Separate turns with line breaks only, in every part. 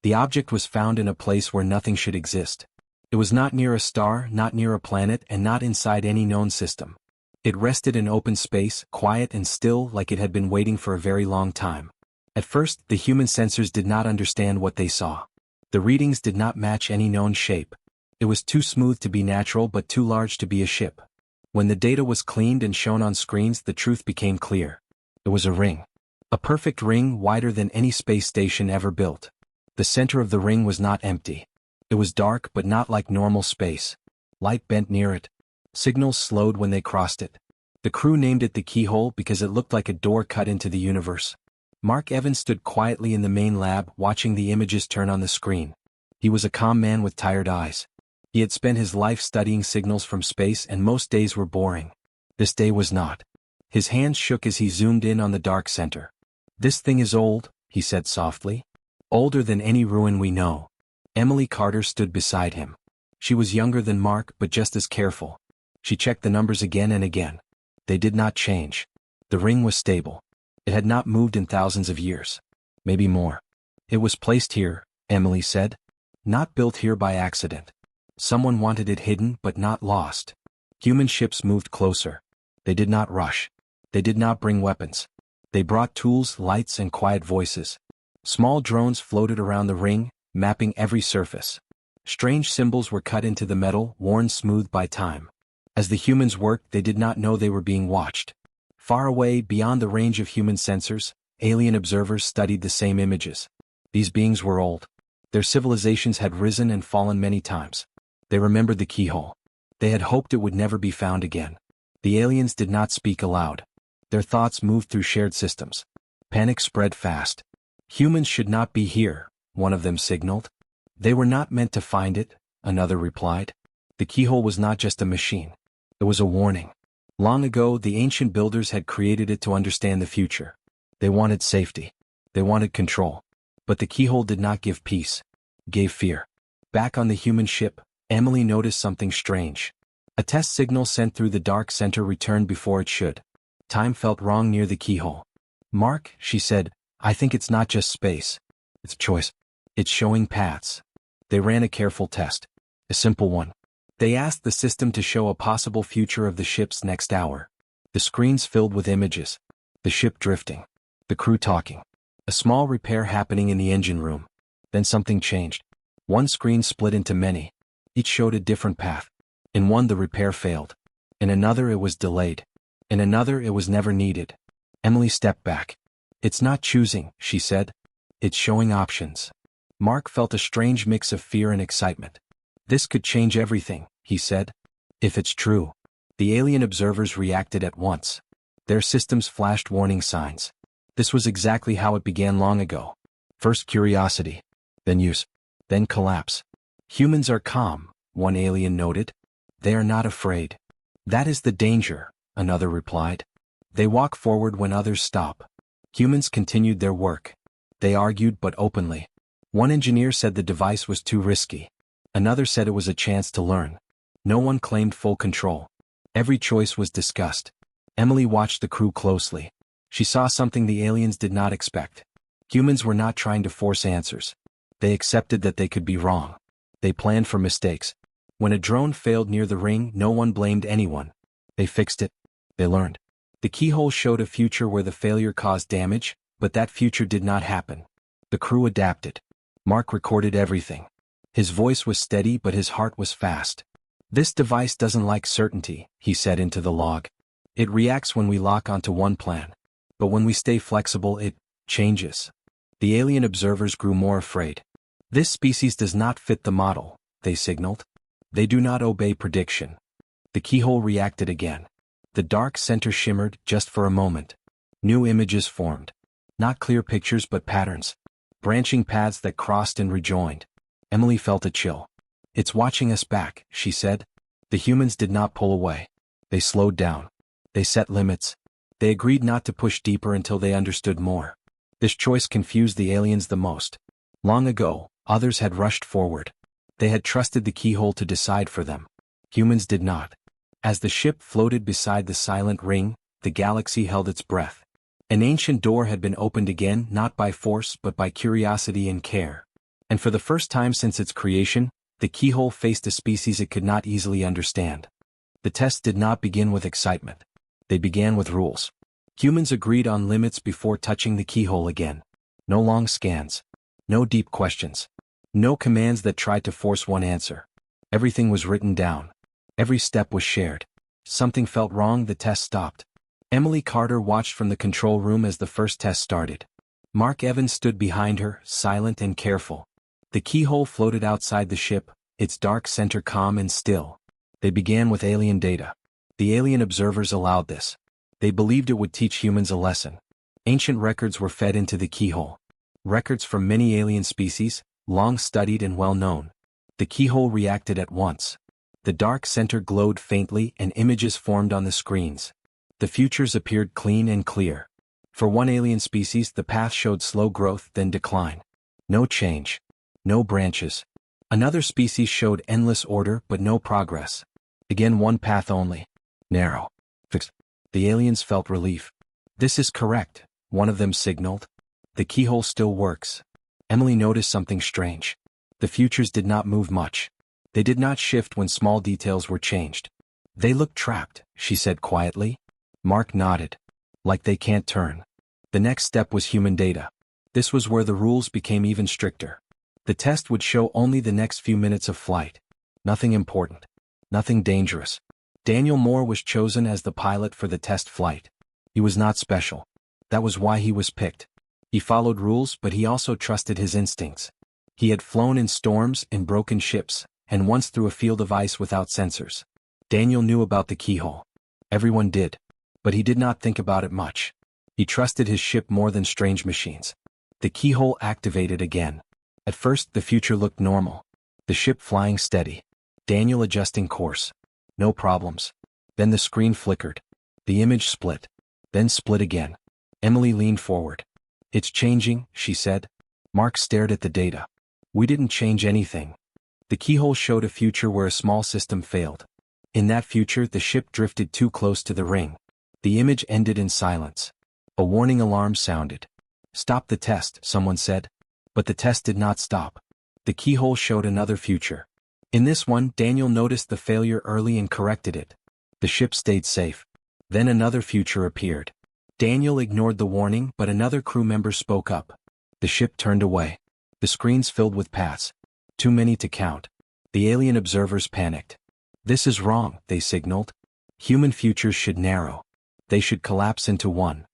The object was found in a place where nothing should exist. It was not near a star, not near a planet, and not inside any known system. It rested in open space, quiet and still, like it had been waiting for a very long time. At first, the human sensors did not understand what they saw. The readings did not match any known shape. It was too smooth to be natural but too large to be a ship. When the data was cleaned and shown on screens, the truth became clear. It was a ring. A perfect ring, wider than any space station ever built. The center of the ring was not empty. It was dark but not like normal space. Light bent near it. Signals slowed when they crossed it. The crew named it the Keyhole because it looked like a door cut into the universe. Mark Evans stood quietly in the main lab, watching the images turn on the screen. He was a calm man with tired eyes. He had spent his life studying signals from space, and most days were boring. This day was not. His hands shook as he zoomed in on the dark center. "This thing is old," he said softly. "Older than any ruin we know." Emily Carter stood beside him. She was younger than Mark, but just as careful. She checked the numbers again and again. They did not change. The ring was stable. It had not moved in thousands of years. Maybe more. "It was placed here," Emily said. "Not built here by accident. Someone wanted it hidden but not lost." Human ships moved closer. They did not rush. They did not bring weapons. They brought tools, lights, and quiet voices. Small drones floated around the ring, mapping every surface. Strange symbols were cut into the metal, worn smooth by time. As the humans worked, they did not know they were being watched. Far away, beyond the range of human sensors, alien observers studied the same images. These beings were old. Their civilizations had risen and fallen many times. They remembered the Keyhole. They had hoped it would never be found again. The aliens did not speak aloud. Their thoughts moved through shared systems. Panic spread fast. "Humans should not be here," one of them signaled. "They were not meant to find it," another replied. The Keyhole was not just a machine. It was a warning. Long ago, the ancient builders had created it to understand the future. They wanted safety. They wanted control. But the Keyhole did not give peace. It gave fear. Back on the human ship, Emily noticed something strange. A test signal sent through the dark center returned before it should. Time felt wrong near the Keyhole. "Mark," she said, "I think it's not just space. It's choice. It's showing paths." They ran a careful test. A simple one. They asked the system to show a possible future of the ship's next hour. The screens filled with images. The ship drifting. The crew talking. A small repair happening in the engine room. Then something changed. One screen split into many. Each showed a different path. In one the repair failed. In another it was delayed. In another it was never needed. Emily stepped back. "It's not choosing," she said. "It's showing options." Mark felt a strange mix of fear and excitement. "This could change everything," he said. "If it's true." The alien observers reacted at once. Their systems flashed warning signs. This was exactly how it began long ago. First curiosity, then use, then collapse. "Humans are calm," one alien noted. "They are not afraid." "That is the danger," another replied. "They walk forward when others stop." Humans continued their work. They argued but openly. One engineer said the device was too risky. Another said it was a chance to learn. No one claimed full control. Every choice was discussed. Emily watched the crew closely. She saw something the aliens did not expect. Humans were not trying to force answers. They accepted that they could be wrong. They planned for mistakes. When a drone failed near the ring, no one blamed anyone. They fixed it. They learned. The Keyhole showed a future where the failure caused damage, but that future did not happen. The crew adapted. Mark recorded everything. His voice was steady but his heart was fast. "This device doesn't like certainty," he said into the log. "It reacts when we lock onto one plan. But when we stay flexible, it changes." The alien observers grew more afraid. "This species does not fit the model," they signaled. "They do not obey prediction." The Keyhole reacted again. The dark center shimmered just for a moment. New images formed. Not clear pictures but patterns. Branching paths that crossed and rejoined. Emily felt a chill. "It's watching us back," she said. The humans did not pull away. They slowed down. They set limits. They agreed not to push deeper until they understood more. This choice confused the aliens the most. Long ago, others had rushed forward. They had trusted the Keyhole to decide for them. Humans did not. As the ship floated beside the silent ring, the galaxy held its breath. An ancient door had been opened again, not by force but by curiosity and care. And for the first time since its creation, the Keyhole faced a species it could not easily understand. The test did not begin with excitement. They began with rules. Humans agreed on limits before touching the Keyhole again. No long scans. No deep questions. No commands that tried to force one answer. Everything was written down. Every step was shared. Something felt wrong, the test stopped. Emily Carter watched from the control room as the first test started. Mark Evans stood behind her, silent and careful. The Keyhole floated outside the ship, its dark center calm and still. They began with alien data. The alien observers allowed this. They believed it would teach humans a lesson. Ancient records were fed into the Keyhole. Records from many alien species, long studied and well known. The Keyhole reacted at once. The dark center glowed faintly and images formed on the screens. The futures appeared clean and clear. For one alien species, the path showed slow growth, then decline. No change. No branches. Another species showed endless order but no progress. Again, one path only. Narrow. Fixed. The aliens felt relief. This is correct, one of them signaled. The Keyhole still works. Emily noticed something strange. The futures did not move much. They did not shift when small details were changed. They looked trapped, she said quietly. Mark nodded. Like they can't turn. The next step was human data. This was where the rules became even stricter. The test would show only the next few minutes of flight. Nothing important. Nothing dangerous. Daniel Moore was chosen as the pilot for the test flight. He was not special. That was why he was picked. He followed rules, but he also trusted his instincts. He had flown in storms, in broken ships, and once through a field of ice without sensors. Daniel knew about the Keyhole. Everyone did. But he did not think about it much. He trusted his ship more than strange machines. The Keyhole activated again. At first, the future looked normal. The ship flying steady. Daniel adjusting course. No problems. Then the screen flickered. The image split. Then split again. Emily leaned forward. It's changing, she said. Mark stared at the data. We didn't change anything. The Keyhole showed a future where a small system failed. In that future, the ship drifted too close to the ring. The image ended in silence. A warning alarm sounded. Stop the test, someone said. But the test did not stop. The Keyhole showed another future. In this one, Daniel noticed the failure early and corrected it. The ship stayed safe. Then another future appeared. Daniel ignored the warning, but another crew member spoke up. The ship turned away. The screens filled with paths. Too many to count. The alien observers panicked. This is wrong, they signaled. Human futures should narrow. They should collapse into one.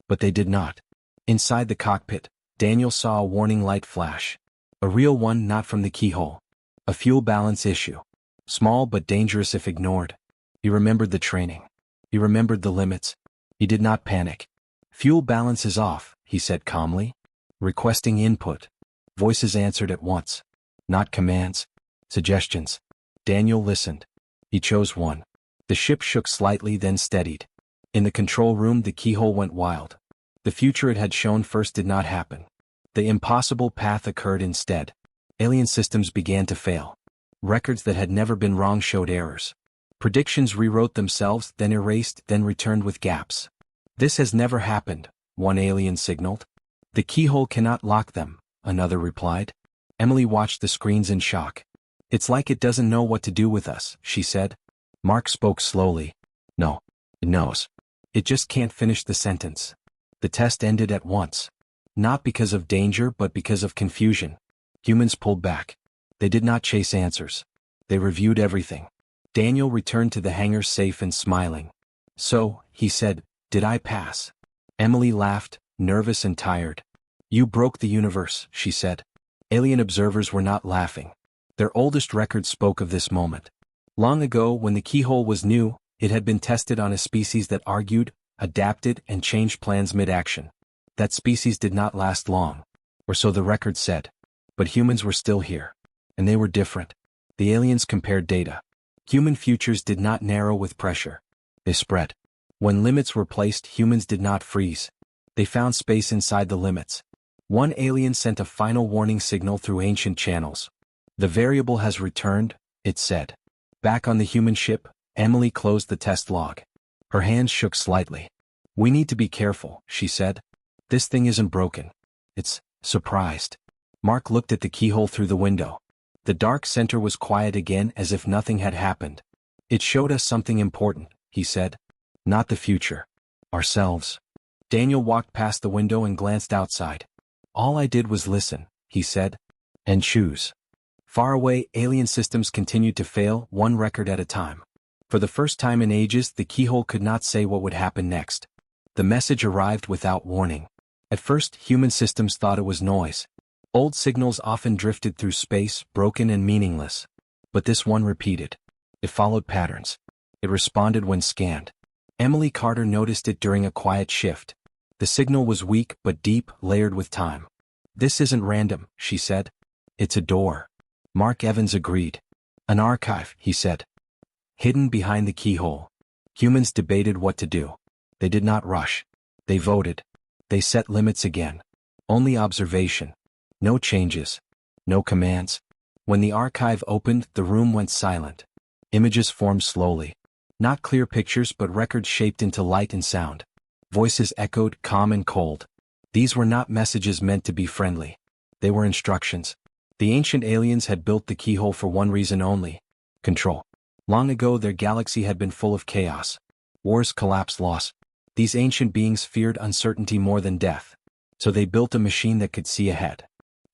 But they did not. Inside the cockpit, Daniel saw a warning light flash. A real one, not from the Keyhole. A fuel balance issue. Small but dangerous if ignored. He remembered the training. He remembered the limits. He did not panic. Fuel balance is off, he said calmly. Requesting input. Voices answered at once. Not commands. Suggestions. Daniel listened. He chose one. The ship shook slightly, then steadied. In the control room, the Keyhole went wild. The future it had shown first did not happen. The impossible path occurred instead. Alien systems began to fail. Records that had never been wrong showed errors. Predictions rewrote themselves, then erased, then returned with gaps. This has never happened, one alien signaled. The Keyhole cannot lock them, another replied. Emily watched the screens in shock. It's like it doesn't know what to do with us, she said. Mark spoke slowly. No, it knows. It just can't finish the sentence. The test ended at once. Not because of danger, but because of confusion. Humans pulled back. They did not chase answers. They reviewed everything. Daniel returned to the hangar safe and smiling. So, he said, did I pass? Emily laughed, nervous and tired. You broke the universe, she said. Alien observers were not laughing. Their oldest records spoke of this moment. Long ago, when the Keyhole was new, it had been tested on a species that argued, adapted, and changed plans mid-action. That species did not last long. Or so the record said. But humans were still here. And they were different. The aliens compared data. Human futures did not narrow with pressure. They spread. When limits were placed, humans did not freeze. They found space inside the limits. One alien sent a final warning signal through ancient channels. The variable has returned, it said. Back on the human ship, Emily closed the test log. Her hands shook slightly. We need to be careful, she said. This thing isn't broken. It's surprised. Mark looked at the keyhole through the window. The dark center was quiet again, as if nothing had happened. It showed us something important, he said. Not the future. Ourselves. Daniel walked past the window and glanced outside. All I did was listen, he said. And choose. Far away, alien systems continued to fail, one record at a time. For the first time in ages, the keyhole could not say what would happen next. The message arrived without warning. At first, human systems thought it was noise. Old signals often drifted through space, broken and meaningless. But this one repeated. It followed patterns. It responded when scanned. Emily Carter noticed it during a quiet shift. The signal was weak but deep, layered with time. This isn't random, she said. It's a door. Mark Evans agreed. An archive, he said. Hidden behind the keyhole. Humans debated what to do. They did not rush. They voted. They set limits again. Only observation. No changes. No commands. When the archive opened, the room went silent. Images formed slowly. Not clear pictures but records shaped into light and sound. Voices echoed, calm and cold. These were not messages meant to be friendly. They were instructions. The ancient aliens had built the keyhole for one reason only. Control. Long ago their galaxy had been full of chaos. Wars, collapse, loss. These ancient beings feared uncertainty more than death. So they built a machine that could see ahead.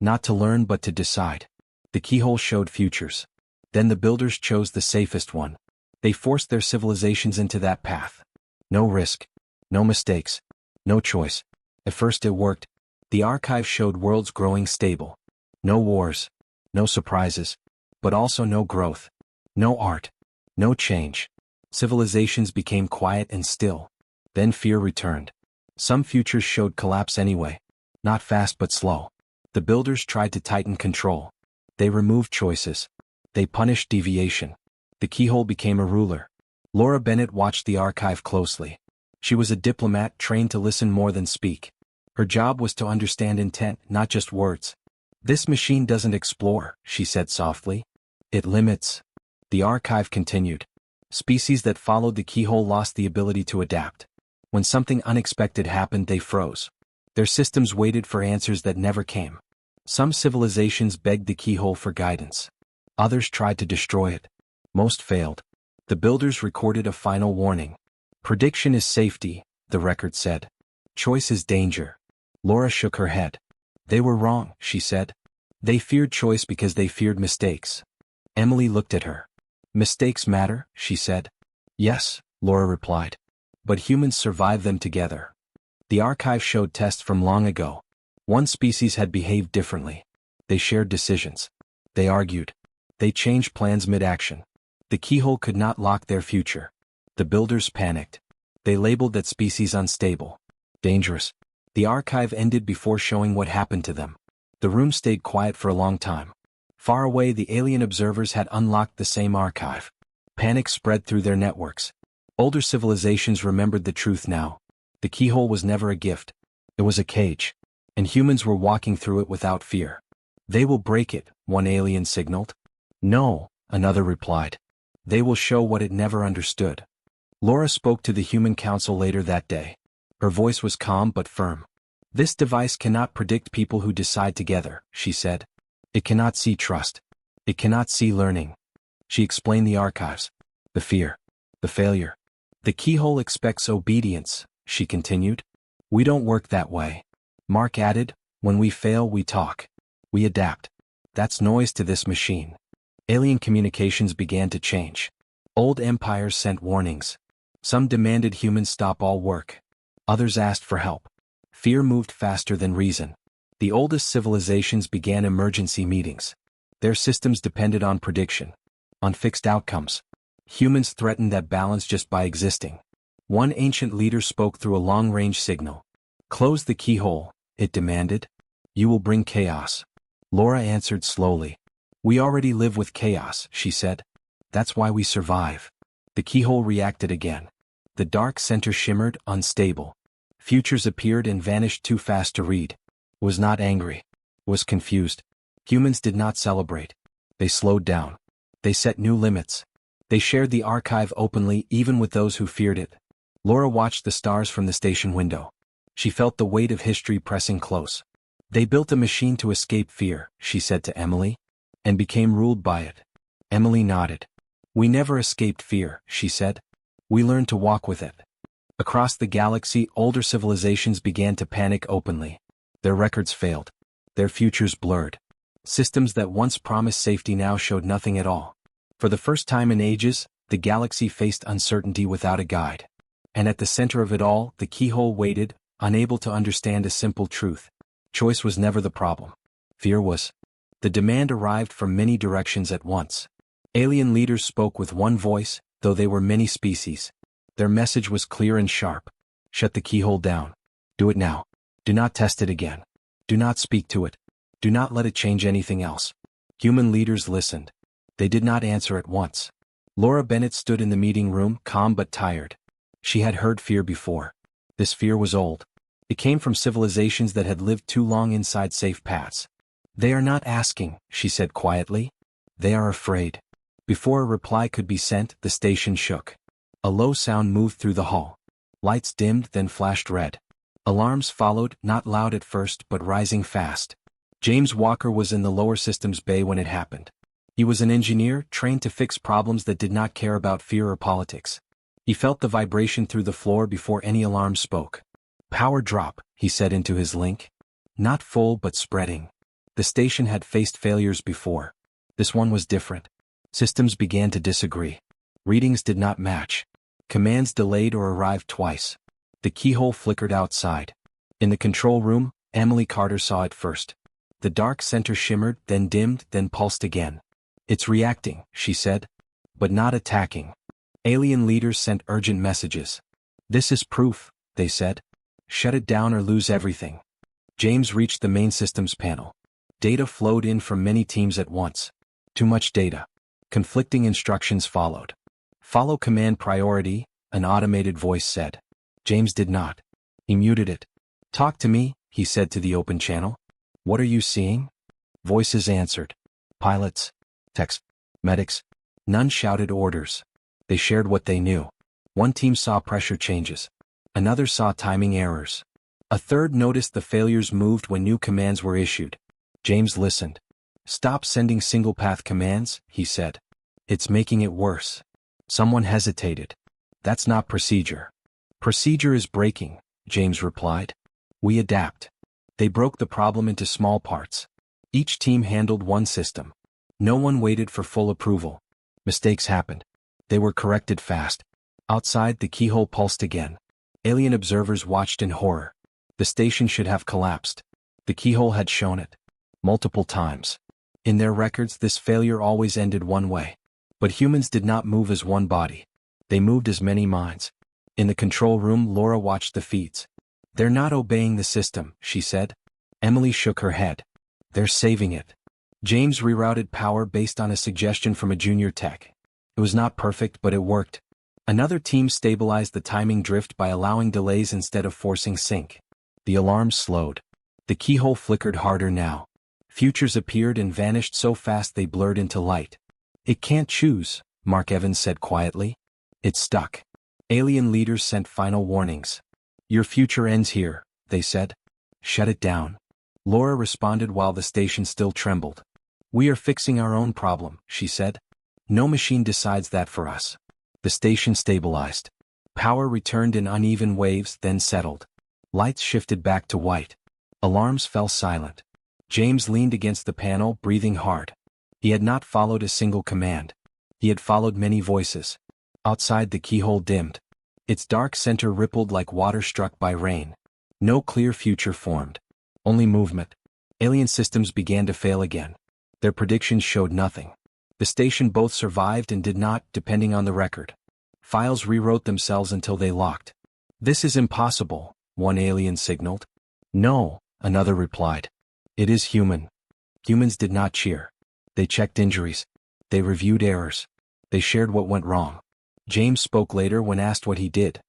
Not to learn but to decide. The keyhole showed futures. Then the builders chose the safest one. They forced their civilizations into that path. No risk. No mistakes. No choice. At first it worked. The archive showed worlds growing stable. No wars. No surprises. But also no growth. No art. No change. Civilizations became quiet and still. Then fear returned. Some futures showed collapse anyway. Not fast but slow. The builders tried to tighten control. They removed choices. They punished deviation. The keyhole became a ruler. Laura Bennett watched the archive closely. She was a diplomat trained to listen more than speak. Her job was to understand intent, not just words. This machine doesn't explore, she said softly. It limits. The archive continued. Species that followed the keyhole lost the ability to adapt. When something unexpected happened, they froze. Their systems waited for answers that never came. Some civilizations begged the keyhole for guidance. Others tried to destroy it. Most failed. The builders recorded a final warning. Prediction is safety, the record said. Choice is danger. Laura shook her head. They were wrong, she said. They feared choice because they feared mistakes. Emily looked at her. Mistakes matter, she said. Yes, Laura replied. But humans survive them together. The archive showed tests from long ago. One species had behaved differently. They shared decisions. They argued. They changed plans mid-action. The keyhole could not lock their future. The builders panicked. They labeled that species unstable. Dangerous. The archive ended before showing what happened to them. The room stayed quiet for a long time. Far away, the alien observers had unlocked the same archive. Panic spread through their networks. Older civilizations remembered the truth now. The keyhole was never a gift. It was a cage. And humans were walking through it without fear. They will break it, one alien signaled. No, another replied. They will show what it never understood. Laura spoke to the Human Council later that day. Her voice was calm but firm. This device cannot predict people who decide together, she said. It cannot see trust. It cannot see learning. She explained the archives. The fear. The failure. The keyhole expects obedience, she continued. We don't work that way. Mark added, when we fail we talk. We adapt. That's noise to this machine. Alien communications began to change. Old empires sent warnings. Some demanded humans stop all work. Others asked for help. Fear moved faster than reason. The oldest civilizations began emergency meetings. Their systems depended on prediction. On fixed outcomes. Humans threatened that balance just by existing. One ancient leader spoke through a long-range signal. Close the keyhole, it demanded. You will bring chaos. Laura answered slowly. We already live with chaos, she said. That's why we survive. The keyhole reacted again. The dark center shimmered, unstable. Futures appeared and vanished too fast to read. Was not angry. Was confused. Humans did not celebrate. They slowed down. They set new limits. They shared the archive openly, even with those who feared it. Laura watched the stars from the station window. She felt the weight of history pressing close. They built a machine to escape fear, she said to Emily, and became ruled by it. Emily nodded. We never escaped fear, she said. We learned to walk with it. Across the galaxy, older civilizations began to panic openly. Their records failed. Their futures blurred. Systems that once promised safety now showed nothing at all. For the first time in ages, the galaxy faced uncertainty without a guide. And at the center of it all, the Keyhole waited, unable to understand a simple truth. Choice was never the problem. Fear was. The demand arrived from many directions at once. Alien leaders spoke with one voice, though they were many species. Their message was clear and sharp. Shut the Keyhole down. Do it now. Do not test it again. Do not speak to it. Do not let it change anything else. Human leaders listened. They did not answer at once. Laura Bennett stood in the meeting room, calm but tired. She had heard fear before. This fear was old. It came from civilizations that had lived too long inside safe paths. They are not asking, she said quietly. They are afraid. Before a reply could be sent, the station shook. A low sound moved through the hall. Lights dimmed, then flashed red. Alarms followed, not loud at first but rising fast. James Walker was in the lower systems bay when it happened. He was an engineer, trained to fix problems that did not care about fear or politics. He felt the vibration through the floor before any alarm spoke. Power drop, he said into his link. Not full but spreading. The station had faced failures before. This one was different. Systems began to disagree. Readings did not match. Commands delayed or arrived twice. The Keyhole flickered outside. In the control room, Emily Carter saw it first. The dark center shimmered, then dimmed, then pulsed again. It's reacting, she said. But not attacking. Alien leaders sent urgent messages. This is proof, they said. Shut it down or lose everything. James reached the main systems panel. Data flowed in from many teams at once. Too much data. Conflicting instructions followed. Follow command priority, an automated voice said. James did not. He muted it. Talk to me, he said to the open channel. What are you seeing? Voices answered. Pilots. Techs. Medics. None shouted orders. They shared what they knew. One team saw pressure changes. Another saw timing errors. A third noticed the failures moved when new commands were issued. James listened. Stop sending single-path commands, he said. It's making it worse. Someone hesitated. That's not procedure. Procedure is breaking, James replied. We adapt. They broke the problem into small parts. Each team handled one system. No one waited for full approval. Mistakes happened. They were corrected fast. Outside, the Keyhole pulsed again. Alien observers watched in horror. The station should have collapsed. The Keyhole had shown it. Multiple times. In their records, this failure always ended one way. But humans did not move as one body. They moved as many minds. In the control room, Laura watched the feeds. They're not obeying the system, she said. Emily shook her head. They're saving it. James rerouted power based on a suggestion from a junior tech. It was not perfect, but it worked. Another team stabilized the timing drift by allowing delays instead of forcing sync. The alarms slowed. The Keyhole flickered harder now. Futures appeared and vanished so fast they blurred into light. It can't choose, Mark Evans said quietly. It's stuck. Alien leaders sent final warnings. Your future ends here, they said. Shut it down. Laura responded while the station still trembled. We are fixing our own problem, she said. No machine decides that for us. The station stabilized. Power returned in uneven waves, then settled. Lights shifted back to white. Alarms fell silent. James leaned against the panel, breathing hard. He had not followed a single command. He had followed many voices. Outside, the Keyhole dimmed. Its dark center rippled like water struck by rain. No clear future formed. Only movement. Alien systems began to fail again. Their predictions showed nothing. The station both survived and did not, depending on the record. Files rewrote themselves until they locked. This is impossible, one alien signaled. No, another replied. It is human. Humans did not cheer. They checked injuries. They reviewed errors. They shared what went wrong. James spoke later when asked what he did.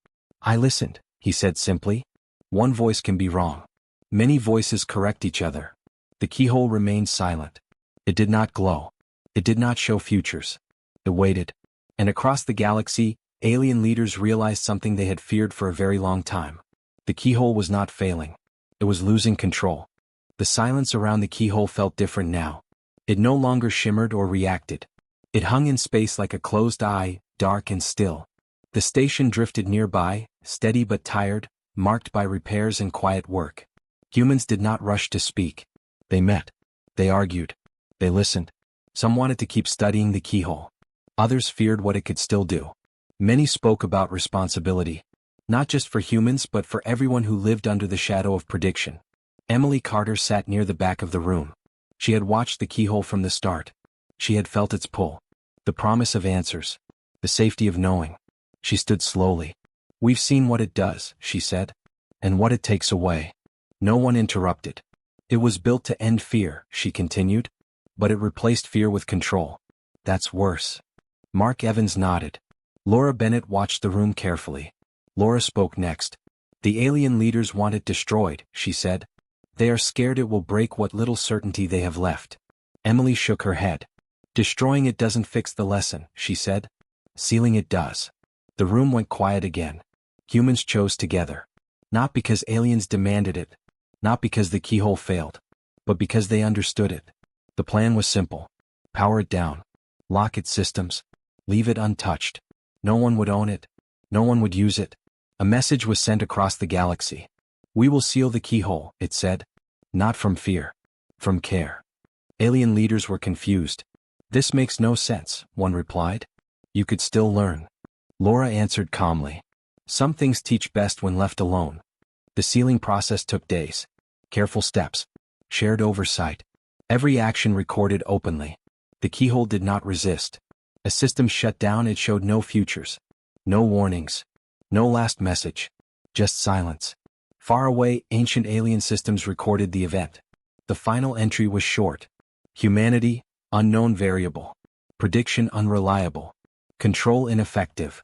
I listened, he said simply. One voice can be wrong. Many voices correct each other. The Keyhole remained silent. It did not glow. It did not show futures. It waited. And across the galaxy, alien leaders realized something they had feared for a very long time. The Keyhole was not failing. It was losing control. The silence around the keyhole felt different now. It no longer shimmered or reacted. It hung in space like a closed eye, dark and still. The station drifted nearby, steady but tired, marked by repairs and quiet work. Humans did not rush to speak. They met. They argued. They listened. Some wanted to keep studying the keyhole. Others feared what it could still do. Many spoke about responsibility. Not just for humans but for everyone who lived under the shadow of prediction. Emily Carter sat near the back of the room. She had watched the keyhole from the start. She had felt its pull. The promise of answers. The safety of knowing. She stood slowly. "We've seen what it does," she said. "And what it takes away." No one interrupted. "It was built to end fear," she continued. "But it replaced fear with control. That's worse." Mark Evans nodded. Laura Bennett watched the room carefully. Laura spoke next. "The alien leaders want it destroyed," she said. "They are scared it will break what little certainty they have left." Emily shook her head. "Destroying it doesn't fix the lesson," she said. "Sealing it does." The room went quiet again. Humans chose together. Not because aliens demanded it. Not because the keyhole failed. But because they understood it. The plan was simple. Power it down. Lock its systems. Leave it untouched. No one would own it. No one would use it. A message was sent across the galaxy. "We will seal the keyhole," it said. Not from fear. From care. Alien leaders were confused. "This makes no sense," one replied. "You could still learn." Laura answered calmly. "Some things teach best when left alone." The sealing process took days. Careful steps. Shared oversight. Every action recorded openly. The keyhole did not resist. A system shut down, it showed no futures. No warnings. No last message. Just silence. Far away, ancient alien systems recorded the event. The final entry was short. Humanity, unknown variable. Prediction unreliable. Control ineffective.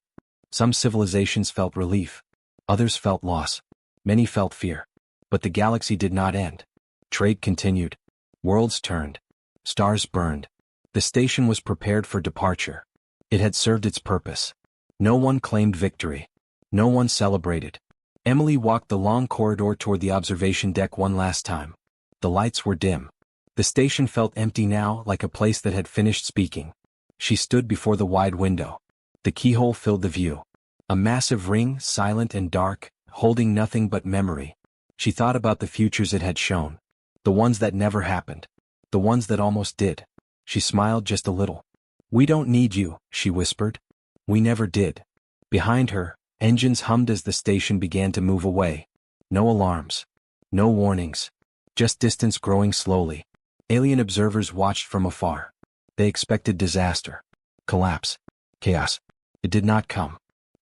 Some civilizations felt relief. Others felt loss. Many felt fear. But the galaxy did not end. Trade continued. Worlds turned. Stars burned. The station was prepared for departure. It had served its purpose. No one claimed victory. No one celebrated. Emily walked the long corridor toward the observation deck one last time. The lights were dim. The station felt empty now, like a place that had finished speaking. She stood before the wide window. The keyhole filled the view. A massive ring, silent and dark, holding nothing but memory. She thought about the futures it had shown. The ones that never happened. The ones that almost did. She smiled just a little. "We don't need you," she whispered. "We never did." Behind her, engines hummed as the station began to move away. No alarms. No warnings. Just distance growing slowly. Alien observers watched from afar. They expected disaster. Collapse. Chaos. It did not come.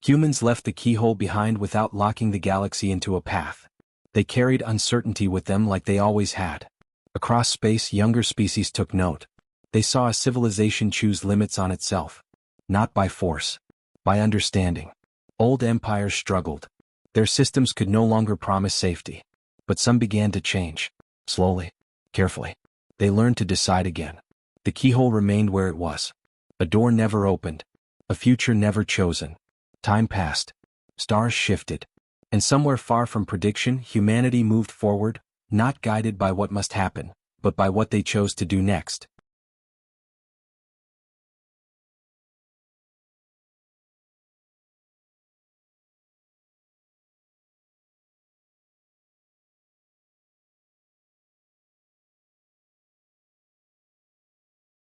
Humans left the keyhole behind without locking the galaxy into a path. They carried uncertainty with them like they always had. Across space, younger species took note. They saw a civilization choose limits on itself. Not by force. By understanding. Old empires struggled. Their systems could no longer promise safety. But some began to change. Slowly. Carefully. They learned to decide again. The keyhole remained where it was. A door never opened. A future never chosen. Time passed. Stars shifted. And somewhere far from prediction, humanity moved forward, not guided by what must happen, but by what they chose to do next.